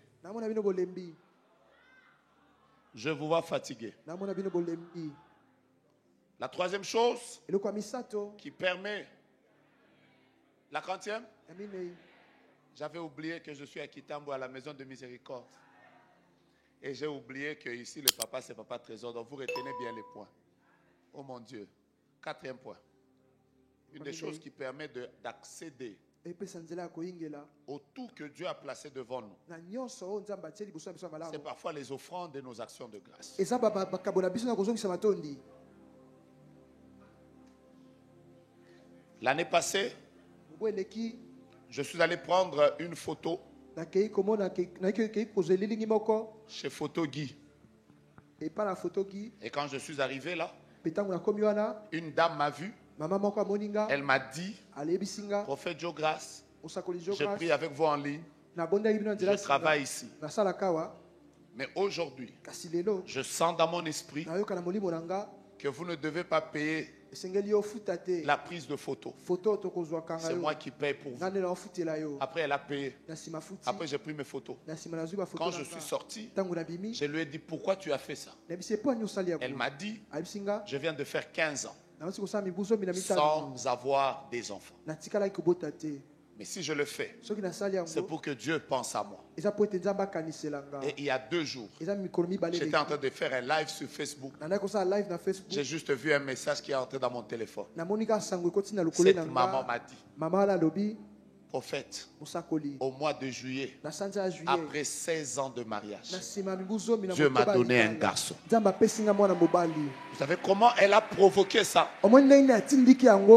Je vous vois fatigué. La troisième chose qui permet la 40e, j'avais oublié que je suis à Kitambo à la maison de miséricorde. Et j'ai oublié que ici le papa c'est Papa Trésor. Donc vous retenez bien les points. Oh mon Dieu. 4e point. Une des choses qui permet d'accéder au tout que Dieu a placé devant nous. C'est parfois les offrandes de nos actions de grâce. L'année passée, je suis allé prendre une photo chez Photo Guy. Et quand je suis arrivé là, une dame m'a vu. Elle m'a dit, prophète Joe Grace, je prie avec vous en ligne. Je travaille ici. Mais aujourd'hui, je sens dans mon esprit que vous ne devez pas payer la prise de photo. C'est moi qui paye pour vous. Après, elle a payé. Après, j'ai pris mes photos. Quand je suis sorti, je lui ai dit, pourquoi tu as fait ça? Elle m'a dit, je viens de faire 15 ans sans avoir des enfants. Mais si je le fais, c'est pour que Dieu pense à moi. Et il y a 2 jours, j'étais en train de faire un live sur Facebook. J'ai juste vu un message qui est entré dans mon téléphone. Cette maman m'a dit, prophète, au mois de juillet, après 16 ans de mariage, Dieu m'a donné un garçon. Vous savez comment elle a provoqué ça?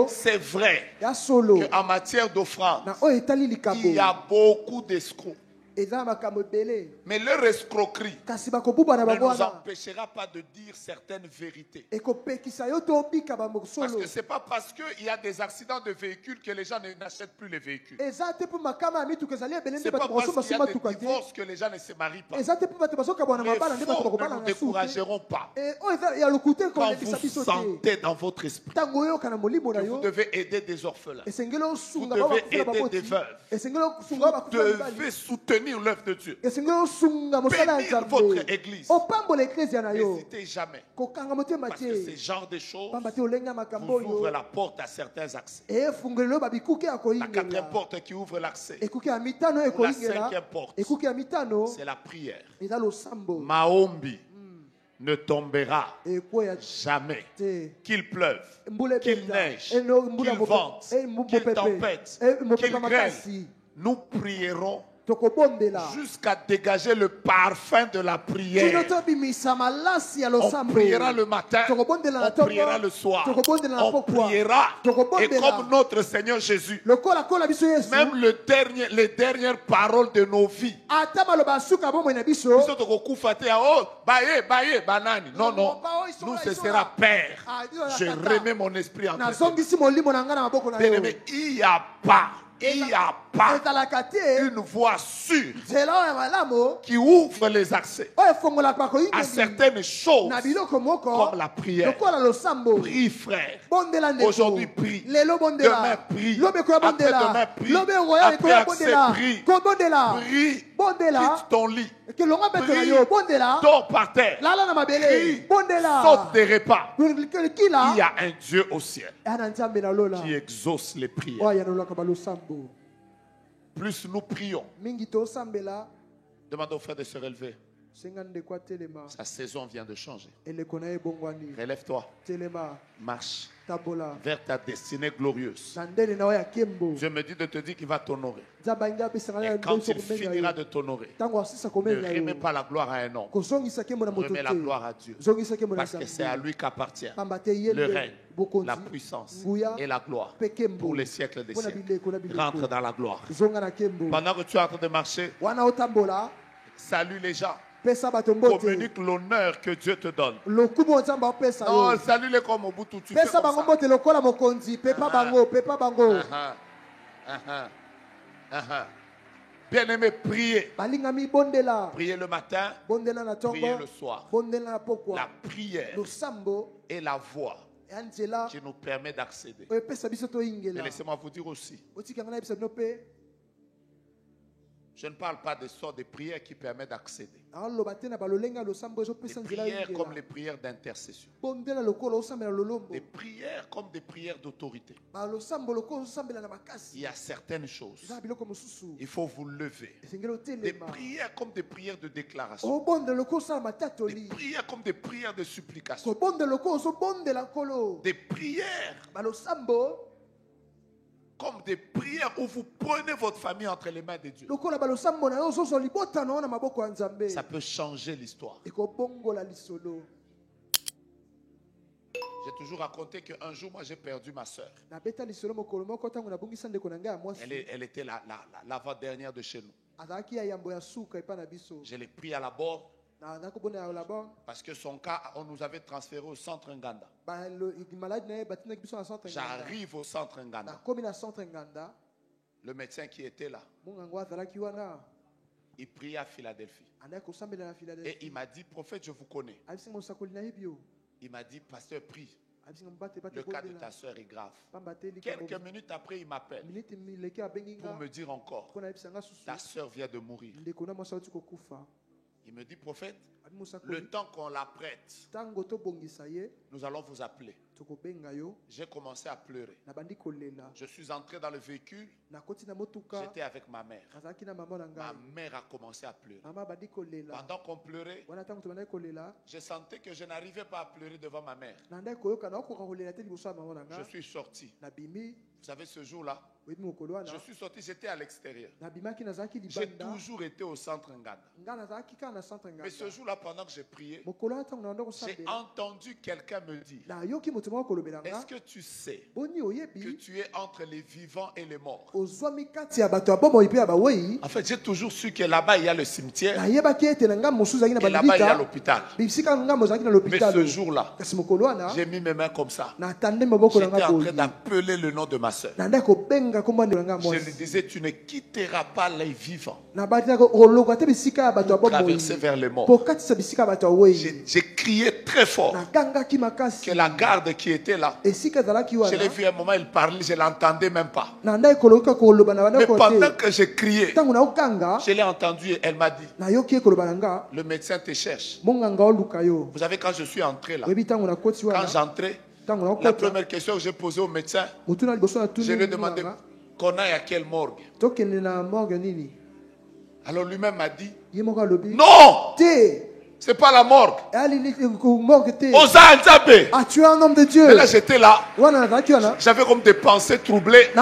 C'est vrai qu'en matière d'offrande, il y a beaucoup d'escrocs. Mais leur escroquerie ne nous empêchera pas de dire certaines vérités. Parce que ce n'est pas parce qu'il y a des accidents de véhicules que les gens n'achètent plus les véhicules. Ce n'est pas parce qu'il y a des divorces que les gens ne se marient pas. Les faux ne nous décourageront pas. Quand vous sentez dans votre esprit que vous devez aider des orphelins, vous devez aider des veuves, vous devez soutenir l'œuvre de Dieu, bénir votre église, n'hésitez jamais, parce que ce genre de choses vous ouvre la porte à certains accès. La 4e porte qui ouvre l'accès, la 5e porte, c'est la prière. Maombi ne tombera jamais, qu'il pleuve, qu'il neige, qu'il vente, qu'il tempête, qu'il grêle. Nous prierons jusqu'à dégager le parfum de la prière. On priera le matin, on priera le soir, on priera. Et comme notre Seigneur Jésus, même les dernières paroles de nos vies, non, non, nous ce sera Père. Je remets mon esprit en toi. Bien-aimé, il n'y a pas une voie sûre qui ouvre les accès à certaines choses comme la prière. Prie, frère. Aujourd'hui, prie. Demain, prie. Après-demain, prie. Après-accès, prie. Prie. Quitte ton lit. Prie. Dors par terre. Prie. Saute des repas. Il y a un Dieu au ciel qui exauce les prières. Plus nous prions, demandons aux frères de se relever. Sa saison vient de changer. Relève-toi. Marche vers ta destinée glorieuse. Je me dis de te dire qu'il va t'honorer. Et quand il finira de t'honorer, ne remets pas la gloire à un homme. Remets la gloire à Dieu. Parce que c'est à lui qu'appartient le règne, la puissance et la gloire pour les siècles des siècles. Rentre dans la gloire. Pendant que tu es en train de marcher, salue les gens. Communique l'honneur que Dieu te donne. Non, salue-les comme au bout tout tu fais ça. Bien-aimé, priez. Priez le matin, priez le soir. La prière est la voie qui nous permet d'accéder. Et laissez-moi vous dire aussi, je ne parle pas des sortes de prières qui permettent d'accéder. Des prières comme les prières d'intercession. Des prières comme des prières d'autorité. Il y a certaines choses. Il faut vous lever. Des prières comme des prières de déclaration. Des prières comme des prières de supplication. Des prières comme des prières où vous prenez votre famille entre les mains de Dieu. Ça peut changer l'histoire. J'ai toujours raconté qu'un jour, moi, j'ai perdu ma soeur. Elle était l'avant-dernière de chez nous. Je l'ai pris à la bord. Parce que son cas, on nous avait transféré au centre Nganda. J'arrive au centre Nganda. Le médecin qui était là, il prie à Philadelphie. Et il m'a dit, prophète, je vous connais. Il m'a dit, pasteur, prie. Le cas de ta soeur est grave. Quelques minutes après, il m'appelle pour me dire encore, ta soeur vient de mourir. Il me dit, prophète, le temps qu'on la prête, nous allons vous appeler. J'ai commencé à pleurer. Je suis entré dans le véhicule. J'étais avec ma mère. Ma mère a commencé à pleurer. Pendant qu'on pleurait, je sentais que je n'arrivais pas à pleurer devant ma mère. Je suis sorti. Vous savez, ce jour-là, je suis sorti, j'étais à l'extérieur. J'ai toujours été au centre Nganda. Mais ce jour-là, pendant que j'ai prié, j'ai entendu quelqu'un me dire, est-ce que tu sais que tu es entre les vivants et les morts? En fait, j'ai toujours su que là-bas, il y a le cimetière. Et là-bas, il y a l'hôpital. Mais ce jour-là, j'ai mis mes mains comme ça. J'étais en train d'appeler le nom de ma soeur. Je lui disais, tu ne quitteras pas les vivants pour traverser vers les morts. J'ai crié très fort que la garde qui était là, je l'ai vu à un moment, il parlait, je ne l'entendais même pas. Mais pendant que j'ai crié, je l'ai entendu et elle m'a dit, le médecin te cherche. Vous savez, quand je suis entré là, quand j'entrais, la première question que j'ai posée au médecin, je lui ai demandé qu'on aille à quelle morgue. Alors lui-même m'a dit, non, c'est pas la morgue. Tu es un homme de Dieu. Et là j'étais là, j'avais comme des pensées troublées. Tu es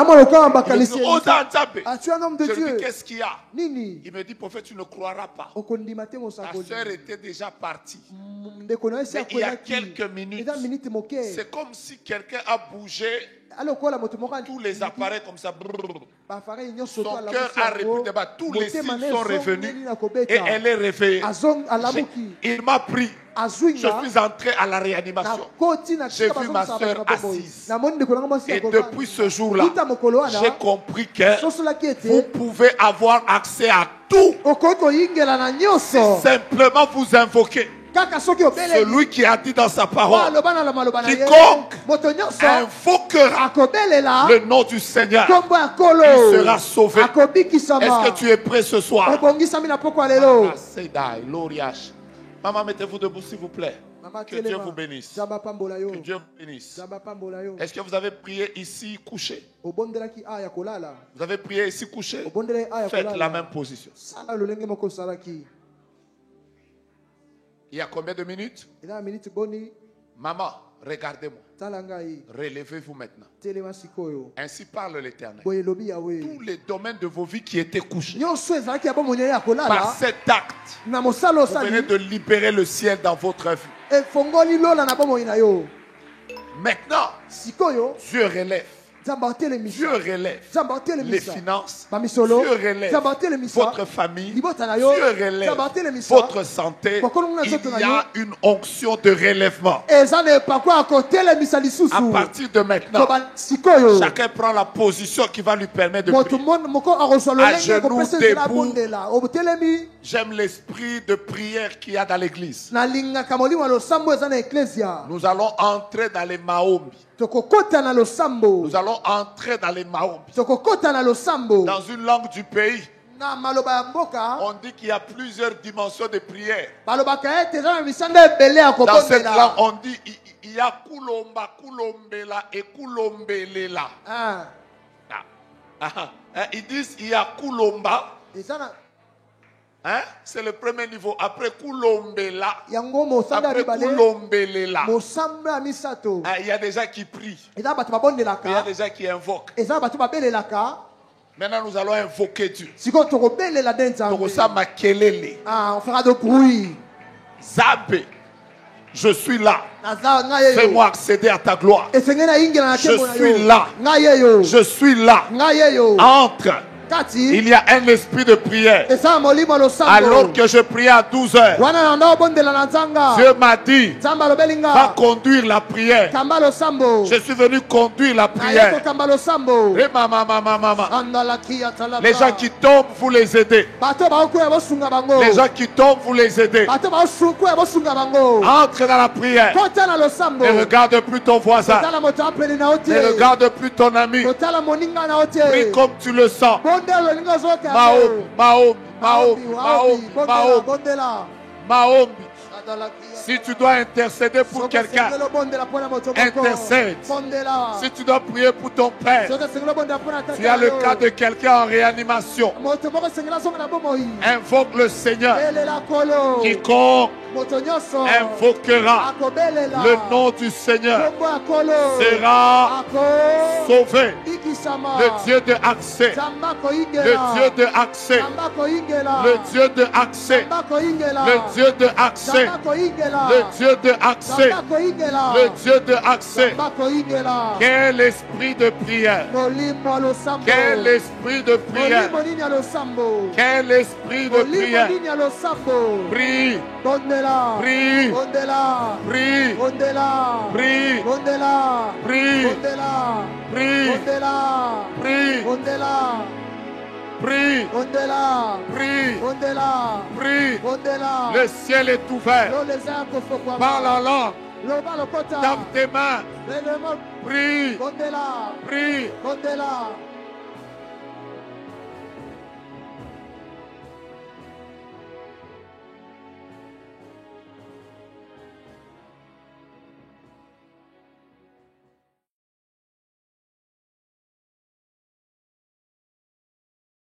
un homme de Je lui Dieu. dis, qu'est-ce qu'il y a? Il me dit, prophète, tu ne croiras pas. Ta soeur était déjà partie. Mais il y a quelques minutes, c'est comme si quelqu'un a bougé tous les appareils comme ça. Son cœur a repris de bas. Tous les signes sont revenus et elle est réveillée. Il m'a pris. Je suis entré à la réanimation. J'ai vu ma soeur assise. Et depuis ce jour-là, j'ai compris que vous pouvez avoir accès à tout. Simplement vous invoquez celui qui a dit dans sa parole, quiconque invoquera le nom du Seigneur, il sera sauvé. Est-ce que tu es prêt ce soir? Maman, mettez-vous debout s'il vous plaît. Que Dieu vous bénisse. Que Dieu vous bénisse. Est-ce que vous avez prié ici couché? Vous avez prié ici couché? Faites la même position. Il y a combien de minutes? Maman, regardez-moi. Relevez-vous maintenant. Ainsi parle l'Éternel. Tous les domaines de vos vies qui étaient couchés. Par cet acte, vous venez de libérer le ciel dans votre vie. Maintenant, Dieu relève. Dieu relève les finances. Dieu relève votre famille. Dieu relève votre santé. Il y a une onction de relèvement. À partir de maintenant, chacun prend la position qui va lui permettre de prier. À genoux, debout. J'aime l'esprit de prière qu'il y a dans l'église. Nous allons entrer dans les maombi. Nous allons entrer dans les maombi. Dans une langue du pays, on dit qu'il y a plusieurs dimensions de prière. Dans cette langue, on dit il y a kulomba, kulombela et kulombelela. Ils disent il y a kulomba. Hein? C'est le premier niveau. Après Kulombela, après Kulombelela, il y a des gens qui prient. Il y a des gens qui invoquent. Maintenant, nous allons invoquer Dieu. On fera de bruit. Zabé, je suis là. Fais-moi accéder à ta gloire. Je suis là. Je suis là. Entre. Il y a un esprit de prière. Alors que je priais à 12 heures, Dieu m'a dit, va conduire la prière. Je suis venu conduire la prière. Et les gens qui tombent, vous les aidez. Les gens qui tombent, vous les aidez. Entre dans la prière. Ne regarde plus ton voisin. Ne regarde plus ton ami. Prie comme tu le sens. Maombi. Si tu dois intercéder pour quelqu'un, intercède. Si tu dois prier pour ton père, tu as le cas de quelqu'un en réanimation, invoque le Seigneur. Quiconque invoquera le nom du Seigneur sera sauvé. Le Dieu de accès, le Dieu de accès, le Dieu de accès, le Dieu de accès, le Dieu de accès, le Dieu de accès. Quel esprit de prière, quel esprit de prière, quel esprit de prière. Prie, prie, prie, prie, prie, prie, prie, prie, prie. Le ciel est ouvert. Parle en langue. Tape tes mains. Prie, prie,